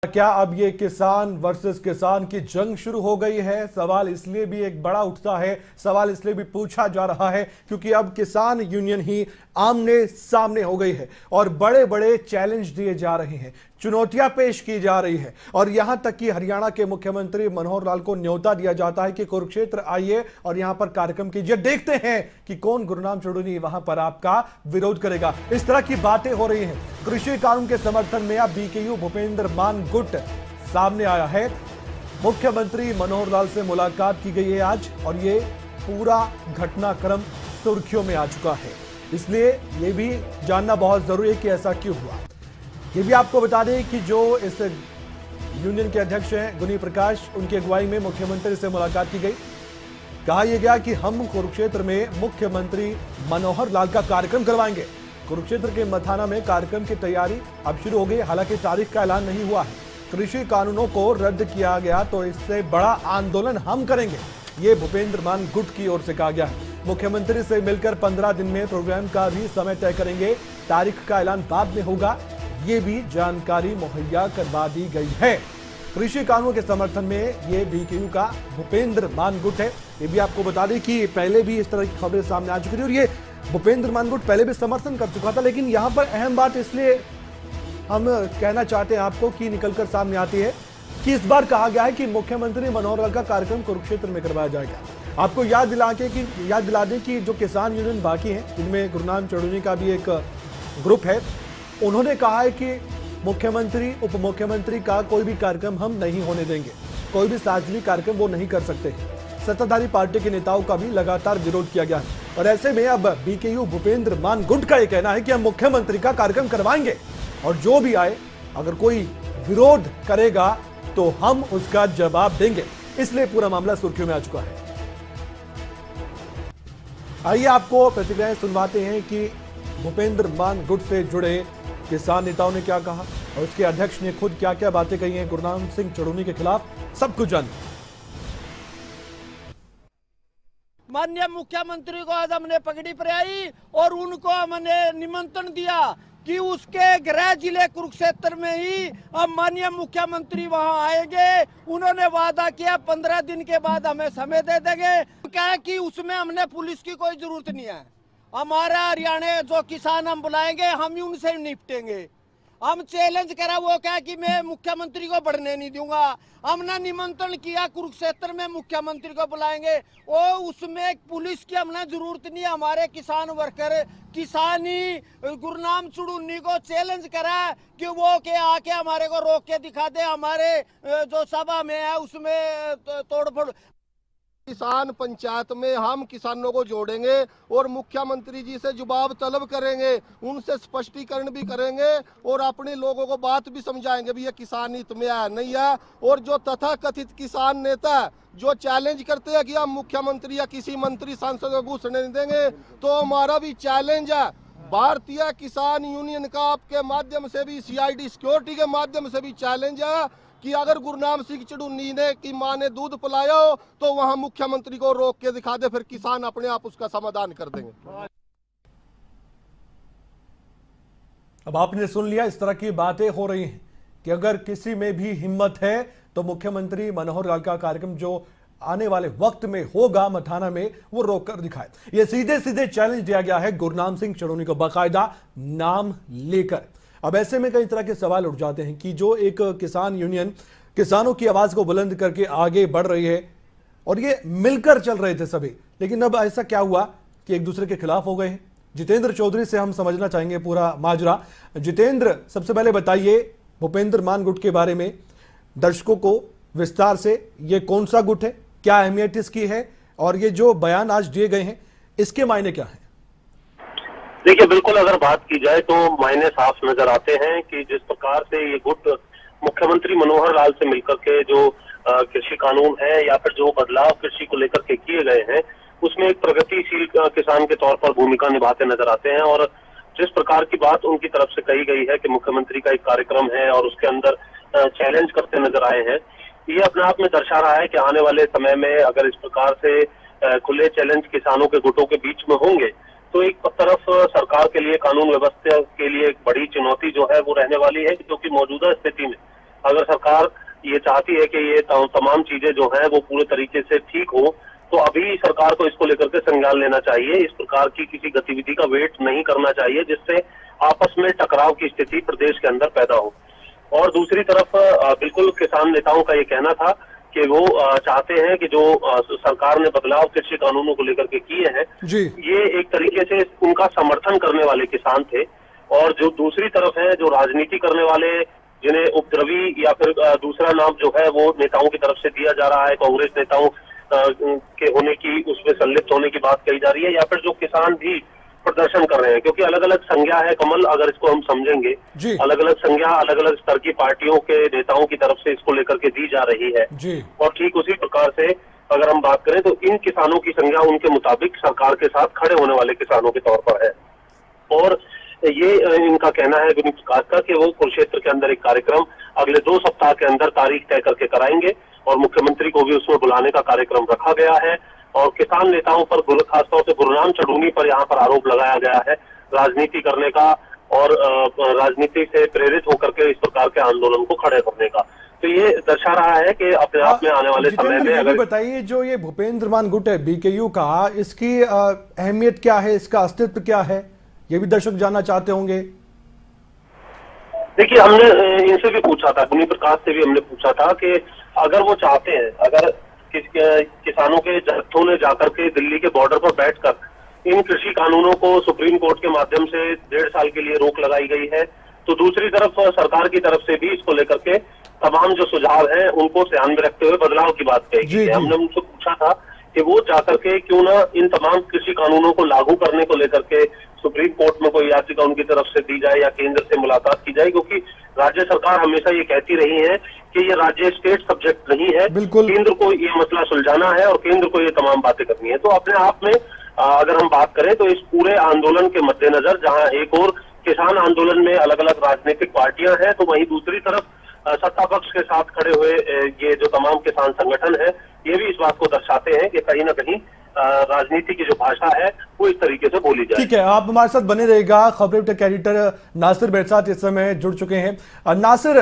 क्या अब ये किसान वर्सेस किसान की जंग शुरू हो गई है? सवाल इसलिए भी एक बड़ा उठता है, सवाल इसलिए भी पूछा जा रहा है क्योंकि अब किसान यूनियन ही आमने सामने हो गई है और बड़े बड़े चैलेंज दिए जा रहे हैं, चुनौतियां पेश की जा रही है और यहां तक कि हरियाणा के मुख्यमंत्री मनोहर लाल को न्योता दिया जाता है कि कुरुक्षेत्र आइए और यहां पर कार्यक्रम कीजिए, देखते हैं कि कौन गुरनाम चुड़ूनी वहां पर आपका विरोध करेगा। इस तरह की बातें हो रही हैं। कृषि कानून के समर्थन में अब बीकेयू भूपेंद्र मान गुट सामने आया है। मुख्यमंत्री मनोहर लाल से मुलाकात की गई है आज और ये पूरा घटनाक्रम सुर्खियों में आ चुका है, इसलिए यह भी जानना बहुत जरूरी है कि ऐसा क्यों हुआ। ये भी आपको बता दें कि जो इस यूनियन के अध्यक्ष हैं गुनी प्रकाश, उनकी अगुवाई में मुख्यमंत्री से मुलाकात की गई। कहा यह गया कि हम कुरुक्षेत्र में मुख्यमंत्री मनोहर लाल का कार्यक्रम करवाएंगे। कुरुक्षेत्र के मथाना में कार्यक्रम की तैयारी अब शुरू हो गई, हालांकि तारीख का ऐलान नहीं हुआ है। कृषि कानूनों को रद्द किया गया तो इससे बड़ा आंदोलन हम करेंगे, ये भूपेंद्र मान गुट की ओर से कहा गया है। मुख्यमंत्री से मिलकर 15 दिन में प्रोग्राम का भी समय तय करेंगे, तारीख का ऐलान बाद में होगा, ये भी जानकारी मुहैया करवा दी गई है। कृषि कानून के समर्थन में ये बीकेयू का भूपेंद्र मान गुट है। ये भी आपको बता दें कि पहले भी इस तरह की खबरें सामने आ चुकी थी और ये भूपेंद्र मान गुट पहले भी समर्थन कर चुका था, लेकिन यहां पर अहम बात इसलिए हम कहना चाहते हैं आपको कि निकलकर सामने आती है कि इस बार कहा गया है कि मुख्यमंत्री मनोहर लाल का कार्यक्रम कुरुक्षेत्र में करवाया जाएगा। आपको याद दिला दें कि जो किसान यूनियन बाकी हैं, जिनमें गुरनाम चुड़ूनी का भी एक ग्रुप है, उन्होंने कहा है कि मुख्यमंत्री उप मुख्यमंत्री का कोई भी कार्यक्रम हम नहीं होने देंगे, कोई भी सार्वजनिक कार्यक्रम वो नहीं कर सकते। सत्ताधारी पार्टी के नेताओं का भी लगातार विरोध किया गया है और ऐसे में अब बीकेयू भूपेंद्र मान गुट का यह कहना है कि हम मुख्यमंत्री का कार्यक्रम करवाएंगे और जो भी आए, अगर कोई विरोध करेगा तो हम उसका जवाब देंगे। इसलिए पूरा मामला सुर्खियों में आ चुका है। आइए आपको प्रतिक्रियाएं सुनवाते हैं कि भूपेंद्र मान गुट से जुड़े किसान नेताओं ने क्या कहा और उसके अध्यक्ष ने खुद क्या क्या बातें कही हैं गुरनाम सिंह चुड़ूनी के खिलाफ, सब कुछ जानिए। माननीय मुख्यमंत्री को आज हमने पगड़ी पहनाई और उनको हमने निमंत्रण दिया कि उसके गृह जिले कुरुक्षेत्र में ही अब माननीय मुख्यमंत्री वहां आएंगे। उन्होंने वादा किया 15 दिन के बाद हमें समय दे देंगे। क्या है कि उसमें हमने पुलिस की कोई जरूरत नहीं है। हमारा हरियाणा जो किसान हम बुलाएंगे, हम ही उनसे निपटेंगे। हम चैलेंज करा, वो क्या कि मैं मुख्यमंत्री को बढ़ने नहीं दूंगा। हमने निमंत्रण किया कुरुक्षेत्र में मुख्यमंत्री को बुलाएंगे, और उसमें पुलिस की हमने जरूरत नहीं। हमारे किसान वर्कर किसान ही गुरनाम चुड़ूनी को चैलेंज करा कि वो के आके हमारे को रोक के दिखा दे, हमारे जो सभा में है उसमें तोड़फोड़। किसान पंचायत में हम किसानों को जोड़ेंगे और मुख्यमंत्री जी से जवाब तलब करेंगे, उनसे स्पष्टीकरण भी करेंगे और अपने लोगों को बात भी समझाएंगे भी ये किसान हित में है नहीं है। और जो तथाकथित किसान नेता जो चैलेंज करते हैं कि हम मुख्यमंत्री या किसी मंत्री सांसद को घुसने नहीं देंगे, तो हमारा भी चैलेंज है भारतीय किसान यूनियन का आपके माध्यम से भी, सीआईडी सिक्योरिटी के माध्यम से भी चैलेंज है कि अगर गुरनाम सिंह चुड़ूनी ने की मां ने दूध पिलाया हो तो वहां मुख्यमंत्री को रोक के दिखा दे, फिर किसान अपने आप उसका समाधान कर देंगे। अब आपने सुन लिया, इस तरह की बातें हो रही हैं कि अगर किसी में भी हिम्मत है तो मुख्यमंत्री मनोहर लाल का कार्यक्रम जो आने वाले वक्त में होगा मथाना में, वो रोक कर दिखाए। ये सीधे सीधे चैलेंज दिया गया है गुरनाम सिंह चुड़ूनी को, बाकायदा नाम लेकर। अब ऐसे में कई तरह के सवाल उठ जाते हैं कि जो एक किसान यूनियन किसानों की आवाज को बुलंद करके आगे बढ़ रही है और ये मिलकर चल रहे थे सभी, लेकिन अब ऐसा क्या हुआ कि एक दूसरे के खिलाफ हो गए हैं। जितेंद्र चौधरी से हम समझना चाहेंगे पूरा माजरा। जितेंद्र, सबसे पहले बताइए भूपेंद्र मान गुट के बारे में दर्शकों को विस्तार से, ये कौन सा गुट है, क्या अहमियत इसकी है और ये जो बयान आज दिए गए हैं इसके मायने क्या है? देखिए, बिल्कुल अगर बात की जाए तो मायने साफ नजर आते हैं कि जिस प्रकार से ये गुट मुख्यमंत्री मनोहर लाल से मिलकर के जो कृषि कानून है या फिर जो बदलाव कृषि को लेकर के किए गए हैं, उसमें एक प्रगतिशील किसान के तौर पर भूमिका निभाते नजर आते हैं। और जिस प्रकार की बात उनकी तरफ से कही गई है कि मुख्यमंत्री का एक कार्यक्रम है और उसके अंदर चैलेंज करते नजर आए हैं, ये अपने आप में दर्शा रहा है कि आने वाले समय में अगर इस प्रकार से खुले चैलेंज किसानों के गुटों के बीच में होंगे तो एक तरफ सरकार के लिए, कानून व्यवस्था के लिए एक बड़ी चुनौती जो है वो रहने वाली है, क्योंकि मौजूदा स्थिति में अगर सरकार ये चाहती है कि ये तमाम चीजें जो है वो पूरे तरीके से ठीक हो, तो अभी सरकार को इसको लेकर के संज्ञान लेना चाहिए। इस प्रकार की किसी गतिविधि का वेट नहीं करना चाहिए जिससे आपस में टकराव की स्थिति प्रदेश के अंदर पैदा हो। और दूसरी तरफ बिल्कुल किसान नेताओं का ये कहना था कि वो चाहते हैं कि जो सरकार ने बदलाव कृषि कानूनों को लेकर के किए हैं, ये एक तरीके से उनका समर्थन करने वाले किसान थे। और जो दूसरी तरफ है, जो राजनीति करने वाले, जिन्हें उपद्रवी या फिर दूसरा नाम जो है वो नेताओं की तरफ से दिया जा रहा है, कांग्रेस नेताओं के होने की, उसमें संलिप्त होने की बात कही जा रही है, या फिर जो किसान भी प्रदर्शन कर रहे हैं, क्योंकि अलग अलग संज्ञा है कमल, अगर इसको हम समझेंगे, अलग अलग संज्ञा अलग अलग स्तर की पार्टियों के नेताओं की तरफ से इसको लेकर के दी जा रही है। और ठीक उसी प्रकार से अगर हम बात करें तो इन किसानों की संज्ञा उनके मुताबिक सरकार के साथ खड़े होने वाले किसानों के तौर पर है। और ये इनका कहना है विनीत प्रकाश का कि वो कुरुक्षेत्र के अंदर एक कार्यक्रम अगले 2 सप्ताह के अंदर तारीख तय करके कराएंगे और मुख्यमंत्री को भी उसमें बुलाने का कार्यक्रम रखा गया है। और किसान नेताओं पर खासतौर से गुरनाम चढ़ूनी पर यहाँ पर आरोप लगाया गया है राजनीति करने का और राजनीति से प्रेरित होकर के इस प्रकार के आंदोलन को खड़े करने का। तो ये दर्शा रहा है कि अपने आप में आने वाले समय में अगर बताइए, जो ये भूपेंद्र मान गुट है बीकेयू का, इसकी अहमियत क्या है, इसका अस्तित्व क्या है, ये भी दर्शक जानना चाहते होंगे। देखिए, हमने इनसे भी पूछा था, पुनीत प्रकाश से भी हमने पूछा था कि अगर वो चाहते हैं, अगर किसानों के जत्थों ने जाकर के दिल्ली के बॉर्डर पर बैठकर इन कृषि कानूनों को सुप्रीम कोर्ट के माध्यम से 1.5 साल के लिए रोक लगाई गई है, तो दूसरी तरफ सरकार की तरफ से भी इसको लेकर के तमाम जो सुझाव हैं उनको ध्यान में रखते हुए बदलाव की बात कही गई है। हमने उनसे पूछा था कि वो जाकर के क्यों ना इन तमाम कृषि कानूनों को लागू करने को लेकर के सुप्रीम कोर्ट में कोई याचिका उनकी तरफ से दी जाए या केंद्र से मुलाकात की जाए, क्योंकि राज्य सरकार हमेशा ये कहती रही है कि ये राज्य स्टेट सब्जेक्ट नहीं है, केंद्र को ये मसला सुलझाना है और केंद्र को ये तमाम बातें करनी है। तो अपने आप में अगर हम बात करें तो इस पूरे आंदोलन के मद्देनजर, जहां एक और किसान आंदोलन में अलग अलग राजनीतिक पार्टियां हैं, तो वहीं दूसरी तरफ सत्ता पक्ष के साथ खड़े हुए ये जो तमाम किसान संगठन है, ये भी इस बात को दर्शाते हैं कि कहीं ना कहीं राजनीति की जो भाषा है वो इस तरीके से बोली जाए। ठीक है, आप हमारे साथ बने रहेगा। खबरें के एडिटर नासिर बेरसात इस समय जुड़ चुके हैं। नासिर,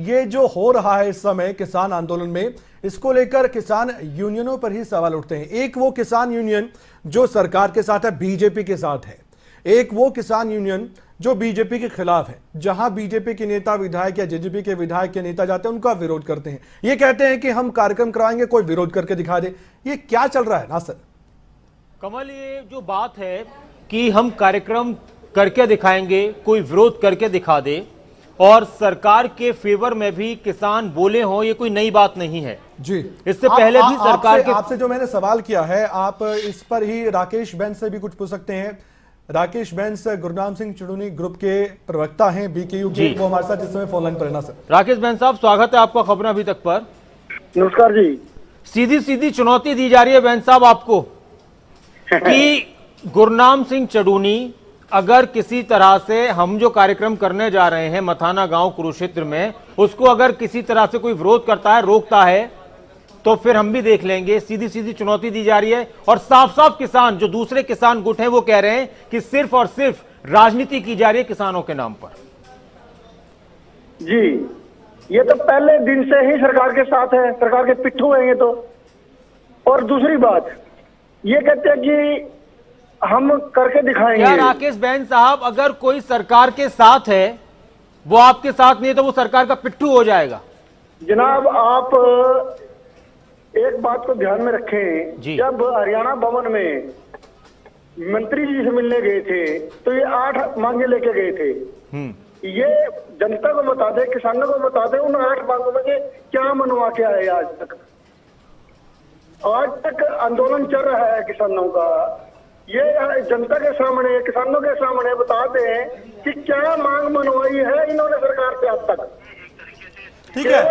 ये जो हो रहा है इस समय किसान आंदोलन में, इसको लेकर किसान यूनियनों पर ही सवाल उठते हैं। एक वो किसान यूनियन जो सरकार के साथ है, बीजेपी के साथ है, एक वो किसान यूनियन जो बीजेपी के खिलाफ है, जहां बीजेपी के नेता विधायक या जेजेपी के विधायक के नेता जाते हैं, उनका विरोध करते हैं। ये कहते हैं कि हम कार्यक्रम कराएंगे, कोई विरोध करके दिखा दे। ये क्या चल रहा है नासिर? कमल, ये जो बात है कि हम कार्यक्रम करके दिखाएंगे, कोई विरोध करके दिखा दे और सरकार के फेवर में भी किसान बोले हों, ये कोई नई बात नहीं है जी। इससे पहले भी सरकार के आपसे जो मैंने सवाल किया है, आप इस पर ही राकेश बैंस से भी कुछ पूछ सकते हैं। राकेश बैंस गुरनाम सिंह चढ़ूनी ग्रुप के प्रवक्ता हैं बीकेयू के, वो हमारे साथ इस समय फोन लाइन पर है ना सर। राकेश बैंस साहब, स्वागत है आपका खबरें अभी तक पर। नमस्कार जी। सीधी सीधी चुनौती दी जा रही है बैंस साहब आपको कि गुरनाम सिंह चढ़ूनी, अगर किसी तरह से हम जो कार्यक्रम करने जा रहे हैं मथाना गांव कुरुक्षेत्र में, उसको अगर किसी तरह से कोई विरोध करता है, रोकता है, तो फिर हम भी देख लेंगे। सीधी सीधी चुनौती दी जा रही है और साफ साफ किसान, जो दूसरे किसान गुट हैं, वो कह रहे हैं कि सिर्फ और सिर्फ राजनीति की जा रही है किसानों के नाम पर। जी, ये तो पहले दिन से ही सरकार के साथ है, सरकार के पिट्ठू हैं ये तो। और दूसरी बात ये कहते हैं कि हम करके दिखाएंगे। क्या राकेश बैंस साहब, अगर कोई सरकार के साथ है, वो आपके साथ नहीं है, तो वो सरकार का पिट्ठू हो जाएगा? जनाब, आप एक बात को ध्यान में रखें, जब हरियाणा भवन में मंत्री जी से मिलने गए थे तो ये 8 मांगे लेके गए थे। ये जनता को बता दे, किसानों को बता दे, उन 8 मांगों में क्या मनवा के आए आज तक। आज तक आंदोलन चल रहा है किसानों का। ये जनता के सामने, किसानों के सामने बता दें कि क्या मांग मनवाई है इन्होंने सरकार से आज तक। ठीक है,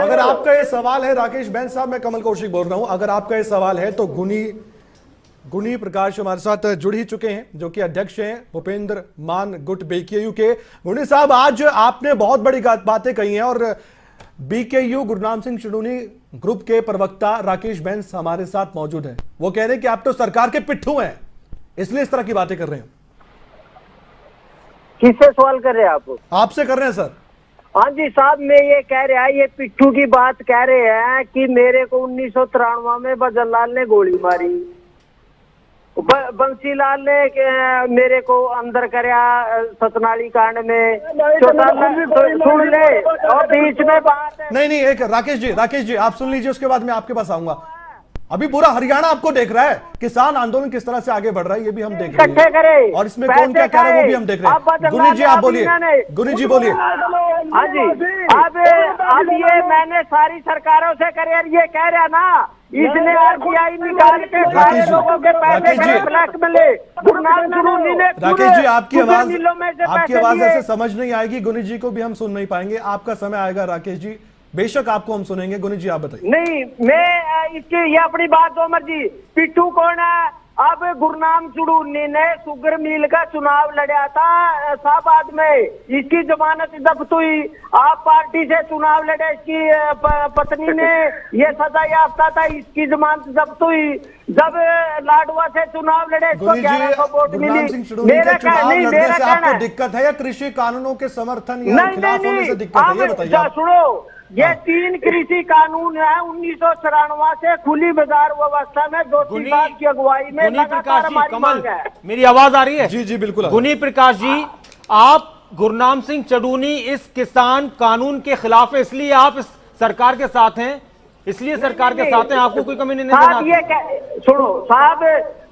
अगर आपका ये सवाल है राकेश बैंस साहब, मैं कमल कौशिक बोल रहा हूं, अगर आपका ये सवाल है तो गुनी प्रकाश हमारे साथ जुड़ ही चुके हैं, जो कि अध्यक्ष हैं भूपेंद्र मान गुट बीकेयू के। गुनी साहब, आज आपने बहुत बड़ी बातें कही हैं और बीकेयू गुरनाम सिंह चढ़ूनी ग्रुप के प्रवक्ता राकेश बैंस हमारे साथ मौजूद हैं। वो कह रहे हैं कि आप तो सरकार के पिट्ठू हैं, इसलिए इस तरह की बातें कर रहे हैं। किससे सवाल कर रहे हैं आप? आपसे कर रहे हैं सर। हाँ जी साहब, मैं ये कह रहा है, ये पिट्ठू की बात कह रहे हैं कि मेरे को 1993 में बजरलाल ने गोली मारी, बंसीलाल ने मेरे को अंदर करया सतनाली कांड में, सुन ले, और बीच में बात है। नहीं, एक राकेश जी आप सुन लीजिए, उसके बाद मैं आपके पास आऊंगा। अभी पूरा हरियाणा आपको देख रहा है, किसान आंदोलन किस तरह से आगे बढ़ रहा है ये भी हम देख रहे हैं, और इसमें कौन क्या कह रहा है वो भी हम देख रहे हैं। गुनी जी आप बोलिए, गुनी जी बोलिए। हाँ जी, अब ये मैंने सारी सरकारों से करे, ये कह रहा ना, इसने आरटीआई निकाल के सारे लोगों के पैसे ब्लैक मिले। राकेश जी आपकी आवाज ऐसे समझ नहीं आएगी, गुनी जी को भी हम सुन नहीं पाएंगे, आपका समय आएगा राकेश जी, बेशक आपको हम सुनेंगे। गुनी जी आप बताइए। नहीं, मैं इसकी ये अपनी बात दो मर्जी। पिट्ठू कौन है? अब गुरनाम चुड़ूनी ने शुगर मिल का चुनाव लड़ा था शाहबाद में, इसकी जमानत जब्त हुई। आप पार्टी से चुनाव लड़े, इसकी पत्नी ने ये सजा याफ्ता था, इसकी जमानत जब्त हुई। जब लाडवा से चुनाव लड़े, इसको 1100 वोट मिली। मेरा आपको दिक्कत है या कृषि कानूनों के समर्थन या खिलाफ होने से दिक्कत है, ये बताइए। सुनो, ये 3 कृषि कानून है 1994 से खुली बाजार व्यवस्था में 2 साल की अगुवाई में लगातार हमारी मांग है। मेरी आवाज आ रही है? जी बिल्कुल। गुनी प्रकाश जी, आप गुरनाम सिंह चडूनी इस किसान कानून के खिलाफ है, इसलिए आप इस सरकार के साथ हैं, इसलिए सरकार के साथ हैं, आपको कोई कमी नहीं साहब। ये सुनो साहब,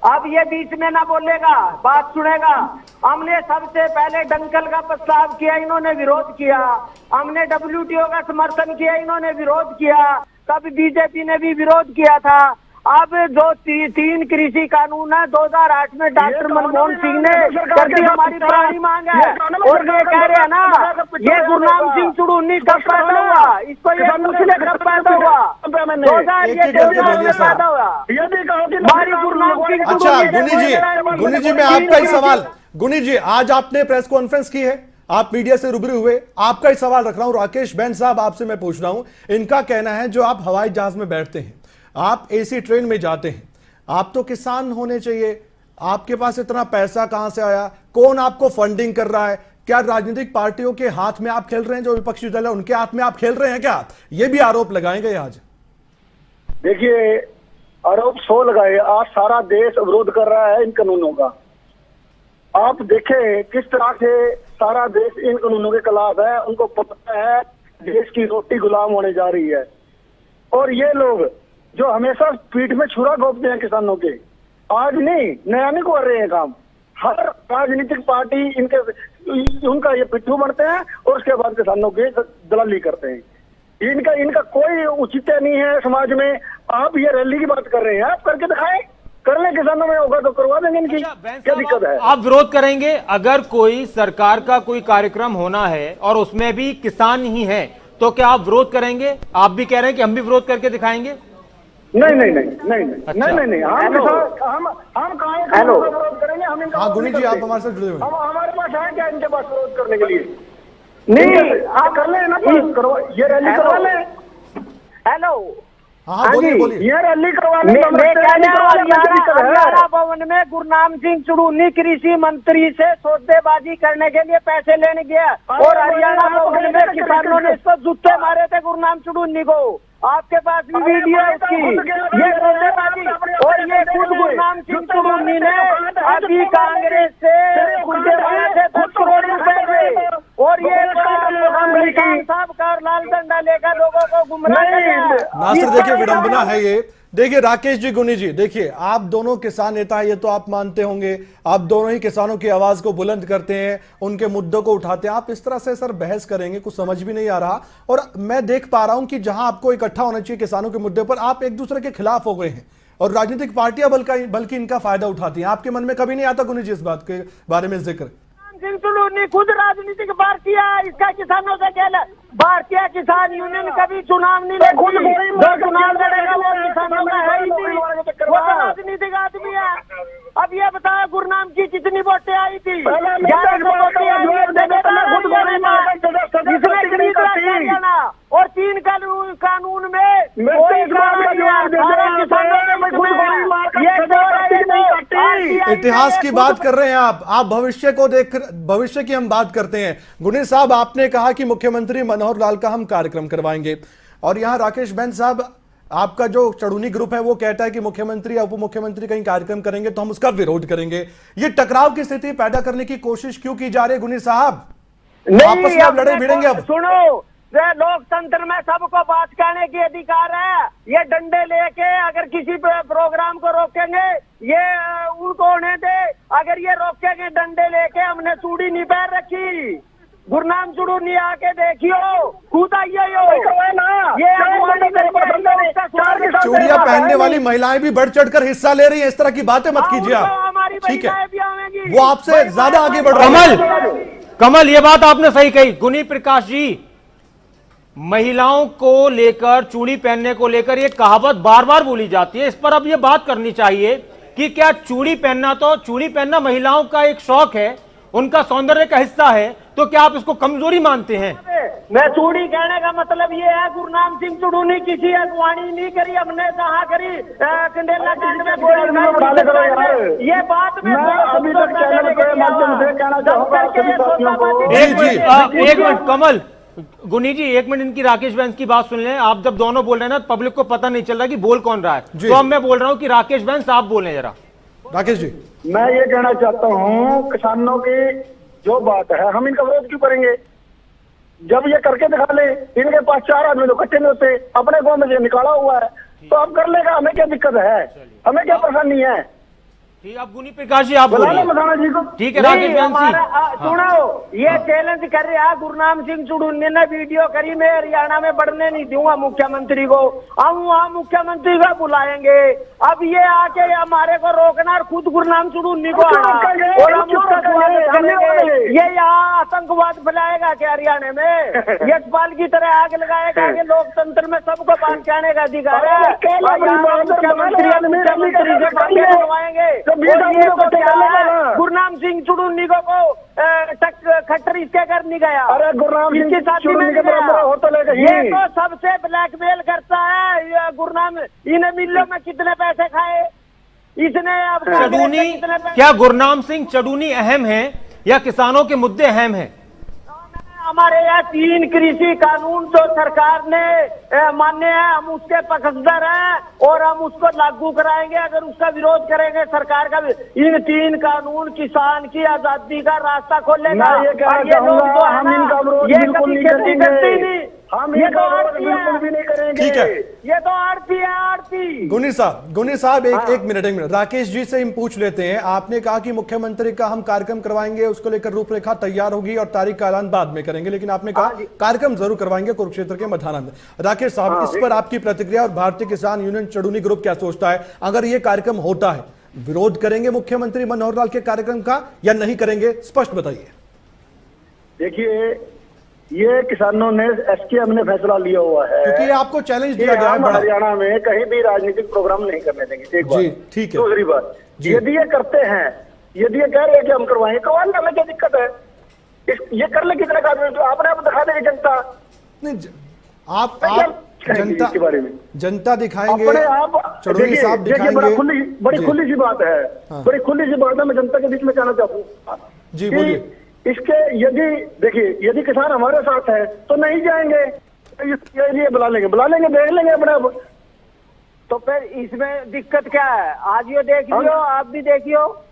अब ये बीच में ना बोलेगा, बात सुनेगा। हमने सबसे पहले दंगल का प्रस्ताव किया, इन्होंने विरोध किया। हमने WTO का समर्थन किया, इन्होंने विरोध किया। तब बीजेपी ने भी विरोध किया था। अब जो 3 कृषि कानून है 2008 में डॉक्टर मनमोहन सिंह ने कर दी, हमारी पुरानी मांग है। और ये कह रहे हैं ना, ये गुरनाम सिंह चुड़ूनी कब पैदा हुआ, इसको ये पूछने कब पैदा हुआ, 2013 में पैदा हुआ। हमारी गुरनाम सिंह अच्छा गुनी जी मैं आपका ही सवाल, गुनी जी आज आपने प्रेस कॉन्फ्रेंस की है, आप मीडिया से रूबरू हुए, आपका ही सवाल रख रहा हूं। राकेश बैन साहब आपसे मैं पूछ रहा हूं, इनका कहना है जो आप हवाई जहाज में बैठते हैं, आप एसी ट्रेन में जाते हैं, आप तो किसान होने चाहिए, आपके पास इतना पैसा कहां से आया, कौन आपको फंडिंग कर रहा है, क्या राजनीतिक पार्टियों के हाथ में आप खेल रहे हैं, जो विपक्षी दल है उनके हाथ में आप खेल रहे हैं क्या? ये भी आरोप लगाएंगे आज। देखिए, आरोप 100 लगाए, आज सारा देश विरोध कर रहा है इन कानूनों का। आप देखें किस तरह से सारा देश इन कानूनों के खिलाफ है, उनको पता है देश की रोटी गुलाम होने जा रही है। और ये लोग जो हमेशा पीठ में छुरा घोंपते हैं किसानों के, आज नहीं नया नहीं कर रहे हैं काम। हर राजनीतिक पार्टी उनका ये पिट्ठू बनते हैं और उसके बाद किसानों की दलाली करते हैं। इनका कोई औचित्य नहीं है समाज में। आप ये रैली की बात कर रहे हैं, आप करके दिखाएं, कर ले, किसानों में होगा तो करवा देंगे इनकी। क्या दिक्कत है? आप विरोध करेंगे अगर कोई सरकार का कोई कार्यक्रम होना है और उसमें भी किसान ही है, तो क्या आप विरोध करेंगे? आप भी कह रहे हैं कि हम भी विरोध करके दिखाएंगे? नहीं, हम हेलो, विरोध करेंगे, हम इनका। हाँ गुनी जी आप हमारे साथ जुड़े हुए हैं। हमारे पास है क्या इनके पास विरोध करने के लिए? नहीं, आप कर ले ना, ये रैली करवा ले। हेलो, हाँ बोलिए। ये रैली करवा ले। हरियाणा भवन में गुरनाम सिंह चुड़ूनी कृषि मंत्री से सौदेबाजी करने के लिए पैसे लेने गया, और हरियाणा भवन में किसानों ने इसको जूते मारे थे गुरनाम चुड़ूनी को। आपके पास भी वीडियो है इसकी, ये सौदेबाजी। और ये खुद गुरनाम सिंह चुड़ूनी ने अभी कांग्रेस से गुंडे बनाए थे 10 करोड़ रुपए में, और ये साहब का लाल झंडा लेकर लोगों को गुमराह नासिर देखिए विडंबना है ये। देखिए राकेश जी, गुनी जी, देखिए आप दोनों किसान नेता हैं, ये तो आप मानते होंगे, आप दोनों ही किसानों की आवाज को बुलंद करते हैं, उनके मुद्दों को उठाते हैं। आप इस तरह से सर बहस करेंगे, कुछ समझ भी नहीं आ रहा। और मैं देख पा रहा हूं कि जहां आपको इकट्ठा होना चाहिए किसानों के मुद्दे पर, आप एक दूसरे के खिलाफ हो गए हैं, और राजनीतिक पार्टियां बल्कि इनका फायदा उठाती हैं। आपके मन में कभी नहीं आता गुनी जी इस बात के बारे में जिक्र? सिंह चुड़ूनी खुद राजनीतिक पार्टियां, इसका किसानों से खेल। भारतीय किसान यूनियन कभी चुनाव नहीं लड़ती, जो चुनाव लड़ेगा वो किसानों का है ही नहीं, वो तो राजनीतिक आदमी है। अब ये बताया गुरनाम की कितनी वोटें आई थी? 1100 वोटें आई थी, और 3 कानून में कोई इतिहास की बात कर रहे हैं आप भविष्य को देख, भविष्य की हम बात करते हैं। गुनी साहब, आपने कहा कि मुख्यमंत्री मनोहर लाल का हम कार्यक्रम करवाएंगे, और यहां राकेश बैन साहब, आपका जो चढ़ूनी ग्रुप है वो कहता है कि मुख्यमंत्री या उप मुख्यमंत्री कहीं कार्यक्रम करेंगे तो हम उसका विरोध करेंगे। ये टकराव की स्थिति पैदा करने की कोशिश क्यों की जा रही है गुनी साहब? आपस में अब लड़े भिड़ेंगे अब? सुनो, लोकतंत्र में सबको बात कहने की अधिकार है। ये डंडे लेके अगर किसी प्रोग्राम को रोकेंगे, ये उनको होने दे। अगर ये रोकेंगे डंडे लेके, हमने चूड़ी नहीं पैर रखी, गुरनाम चुड़ूनी आके देखियो, खुद आइए ये चूड़ियां पहनने वाली महिलाएं भी बढ़ चढ़कर हिस्सा ले रही हैं, इस तरह की बातें मत कीजिए आप, ठीक है? वो आपसे ज्यादा आगे बढ़ रही है। कमल, ये बात आपने सही कही। गुनी प्रकाश जी, महिलाओं को लेकर, चूड़ी पहनने को लेकर ये कहावत बार बार बोली जाती है, इस पर अब ये बात करनी चाहिए कि क्या चूड़ी पहनना महिलाओं का एक शौक है, उनका सौंदर्य का हिस्सा है, तो क्या आप इसको कमजोरी मानते हैं? मैं चूड़ी कहने का मतलब ये है, गुरनाम सिंह चुड़ूनी किसी अगवानी नहीं करी, हमने कहा करी कंडेला कांड में ये बात में अभी तक चैनल के माध्यम से कहना चाहूंगा एक मिनट कमल, गुनी जी एक मिनट, इनकी राकेश बैंस की बात सुन लें। आप जब दोनों बोल रहे हैं ना, पब्लिक को पता नहीं चल रहा कि बोल कौन रहा है, तो अब मैं बोल रहा हूं कि राकेश बैंस आप बोलें जरा। राकेश जी, मैं ये कहना चाहता हूँ, किसानों की जो बात है, हम इनका विरोध क्यों करेंगे? जब ये करके दिखा ले, इनके पास 4 आदमी लोग इकट्ठे नहीं होते, अपने गांव में ये निकाला हुआ है, तो अब कर लेगा, हमें क्या दिक्कत है, हमें क्या परेशानी है? ठीक, अब गुनी प्रकाश जी आप बोलिए। मधाना जी को ठीक है राकेश बैंस जी, सुनो, ये चैलेंज कर रहा गुरनाम सिंह चुड़ूनी ने वीडियो करी, मैं हरियाणा में बढ़ने नहीं दूंगा मुख्यमंत्री को, हम वहाँ मुख्यमंत्री को बुलाएंगे। अब ये आके हमारे को रोकना और खुद गुरनाम चुड़ूनी को आना और हम उसका स्वागत करेंगे। ये यहाँ आतंकवाद फैलाएगा क्या हरियाणा में? यशपाल की तरह आग लगाएगा कि लोकतंत्र में सबको बात कहने का अधिकार है। मुख्यमंत्री से बातें करवाएंगे। गुरनाम सिंह चुड़ूनी को खट्टर इसके घर नहीं गया, अरे गुरनाम इसकी शादी में नहीं गया। ये तो सबसे ब्लैकमेल करता है गुरनाम। इन्हें मिलों में कितने पैसे खाए इसने? अब चडूनी, क्या गुरनाम सिंह चडूनी अहम है या किसानों के मुद्दे अहम हैं? हमारे यहाँ 3 कृषि कानून जो सरकार ने मान्य है, हम उसके पक्षधर हैं और हम उसको लागू कराएंगे। अगर उसका विरोध करेंगे सरकार का, इन 3 कानून किसान की आजादी का रास्ता खोलेगा। ये लोग जो हम इनका विरोध बिल्कुल नहीं करेंगे, हम ये तो बिल्कुल भी नहीं करेंगे। ठीक है, ये तो आरती है, आरती। गुनी साहब एक मिनट राकेश जी से हम पूछ लेते हैं। आपने कहा कि मुख्यमंत्री का हम कार्यक्रम करवाएंगे, उसको लेकर रूपरेखा तैयार होगी और तारीख का ऐलान बाद में करेंगे, लेकिन आपने कहा कार्यक्रम जरूर करवाएंगे कुरुक्षेत्र के मथाना में। राकेश साहब, इस पर आपकी प्रतिक्रिया, और भारतीय किसान यूनियन चडूनी ग्रुप क्या सोचता है? अगर ये कार्यक्रम होता है, विरोध करेंगे मुख्यमंत्री मनोहर लाल के कार्यक्रम का या नहीं करेंगे? स्पष्ट बताइए। देखिए, ये किसानों ने एसकेएम ने फैसला लिया हुआ है, क्योंकि आपको चैलेंज दिया गया है। हरियाणा में कहीं भी राजनीतिक प्रोग्राम नहीं करने देंगे, एक बात। जी, ठीक है। दूसरी बात, यदि ये करते हैं, यदि ये कह रहे हैं कि हम करवाएंगे, करवाने में क्या दिक्कत है? ये कर ले कितने का आदमी, तो आपने आप दिखा देंगे जनता नहीं, आप जनता के बारे में जनता दिखाएंगे अपने आप। चडूनी साहब दिखाएंगे। बड़ी खुली सी बात है, बड़ी खुली सी बात है। मैं जनता के बीच में कहना चाहूँ जी, बोलिए। इसके यदि किसान हमारे साथ है तो नहीं जाएंगे, ये बुला लेंगे, देख लेंगे अपने आप। तो फिर इसमें दिक्कत क्या है? आज ये देख लियो, आप भी देखियो।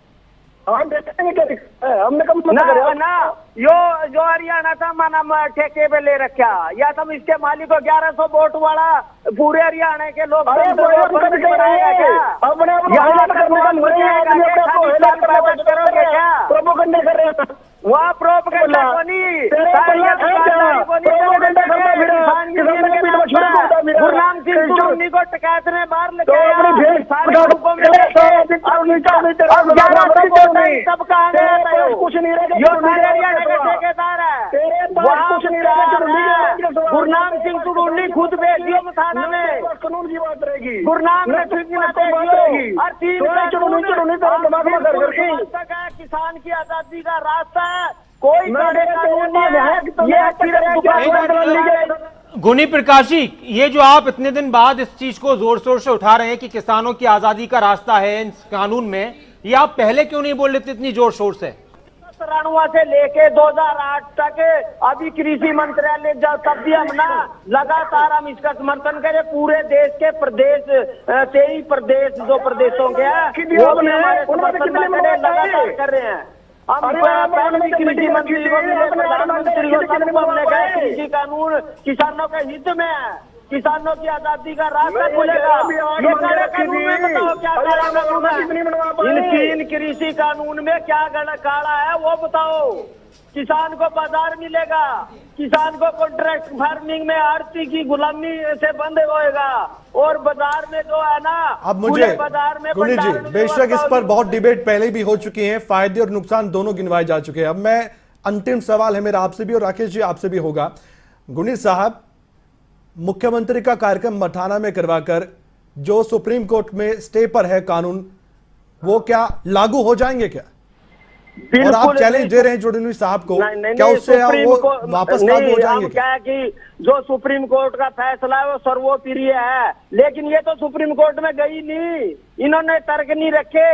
हम देखेंगे क्या दिक्कत है? हमने कब ना जो हरियाणा था माना ठेके पे ले रखा, या तुम इसके मालिक को 1100 वोट वाला पूरे हरियाणा के लोग प्रोपोगंडा कर रहे हैं। वहाँ प्रोपगंडा गुरनाम सिंह चुड़ूनी को टकैत ने बाहर कुछ नहीं ठेकेदार है। गुरनाम सिंह चुड़ूनी खुद भेज दियो थाना में, कानून की बात रहेगी। गुरनाम ने किसान की आजादी का रास्ता है, कोई गुनी प्रकाश जी, ये जो आप इतने दिन बाद इस चीज को जोर शोर से उठा रहे हैं कि किसानों की आजादी का रास्ता है इन कानून में, ये आप पहले क्यों नहीं बोल रहे थे इतनी जोर शोर से? 93 से लेके 2008 तक अभी कृषि मंत्रालय जब तब भी हम ना लगातार हम इसका समर्थन करें। पूरे देश के प्रदेश 23 प्रदेश जो प्रदेशों के हैं वो भी हमारे समर्थन लगातार कर रहे हैं। हम पहले भी कृषि मंत्री को मिले, प्रधानमंत्री को, सबको हमने कहा कृषि कानून किसानों के हित में है, किसानों की आजादी का रास्ता खुलेगा। ये काला कानून में बताओ क्या काला कानून है? इन कृषि कानून में क्या काला है वो बताओ। किसान को बाजार मिलेगा, किसान को कॉन्ट्रैक्ट फार्मिंग में आड़ती की गुलामी से बंद होएगा, और बाजार में जो है ना अब मुझे बाजार में गुनी जी बेशक इस पर बहुत डिबेट पहले भी हो चुकी है, फायदे और नुकसान दोनों गिनवाए जा चुके हैं। अब मैं अंतिम सवाल है मेरा आपसे भी और राकेश जी आपसे भी होगा। गुनी साहब, मुख्यमंत्री का कार्यक्रम मथाना में करवाकर जो सुप्रीम कोर्ट में स्टे पर है कानून, वो क्या लागू हो जाएंगे क्या? और आप चैलेंज दे रहे हैं चौधरी साहब को, क्या उससे वो वापस लागू हो जाएंगे क्या है कि जो सुप्रीम कोर्ट का फैसला है वो सर्वोपरि है, लेकिन ये तो सुप्रीम कोर्ट में गई नहीं, इन्होंने तर्क नहीं रखे।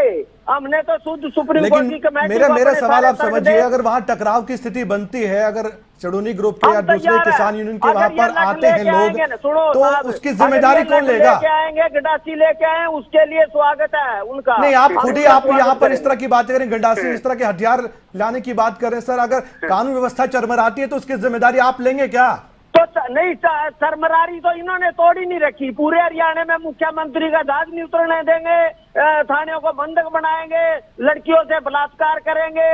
हमने तो शुद्ध सुप्रीम कोर्ट की कमेटी मेरा सवाल आप समझिए, अगर वहां टकराव की स्थिति बनती है, अगर चढ़ूनी ग्रुप के या दूसरे किसान यूनियन के वहां पर आते हैं लोग, तो उसकी जिम्मेदारी कौन लेगा? आएंगे गंडासी लेके आए, उसके लिए स्वागत है उनका। नहीं, आप खुद ही आप यहाँ पर इस तरह की बातें करें, गंडासी इस तरह के हथियार लाने की बात कर रहे हैं। सर, अगर कानून व्यवस्था चरमराती है तो उसकी जिम्मेदारी आप लेंगे क्या? तो नहीं, सरमरारी तो इन्होंने तोड़ी नहीं रखी। पूरे हरियाणा में मुख्यमंत्री का जहाज नहीं उतरने देंगे, थानों को बंधक बनाएंगे, लड़कियों से बलात्कार करेंगे,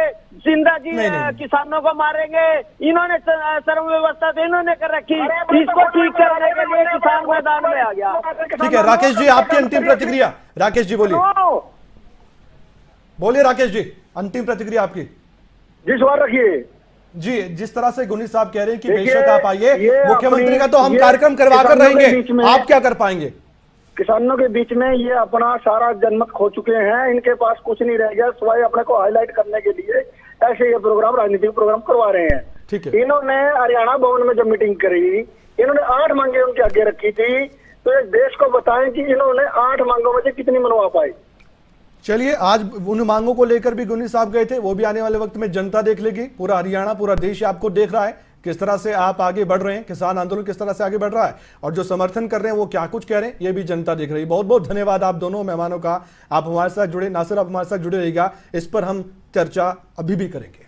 जिंदा जी किसानों को मारेंगे। इन्होंने सर्व व्यवस्था तो इन्होंने कर रखी, इसको ठीक करने के लिए किसान मैदान में आ गया। ठीक है राकेश जी, आपकी अंतिम प्रतिक्रिया। राकेश जी बोलिए राकेश जी, अंतिम प्रतिक्रिया आपकी। जी सवाल रखिए जी। जिस तरह से गुनी साहब कह रहे हैं कि बेशक आप आइए, मुख्यमंत्री का तो हम कार्यक्रम करवा कर रहेंगे, आप क्या कर पाएंगे? किसानों के बीच में ये अपना सारा जनमत खो चुके हैं, इनके पास कुछ नहीं रह गया सिवाय अपने को हाईलाइट करने के लिए ऐसे ये प्रोग्राम, राजनीतिक प्रोग्राम करवा रहे हैं। ठीक है। इन्होंने हरियाणा भवन में जब मीटिंग करी, इन्होंने 8 मांगे उनके आगे रखी थी, तो एक देश को बताएं कि इन्होंने 8 मांगों में से कितनी मनवा पाई। चलिए, आज उन मांगों को लेकर भी गुनी साहब गए थे, वो भी आने वाले वक्त में जनता देख लेगी। पूरा हरियाणा, पूरा देश आपको देख रहा है किस तरह से आप आगे बढ़ रहे हैं, किसान आंदोलन किस तरह से आगे बढ़ रहा है, और जो समर्थन कर रहे हैं वो क्या कुछ कह रहे हैं, ये भी जनता देख रही है। बहुत बहुत धन्यवाद आप दोनों मेहमानों का, आप हमारे साथ जुड़े। नासिर, आप हमारे साथ जुड़े रहिएगा, इस पर हम चर्चा अभी भी करेंगे।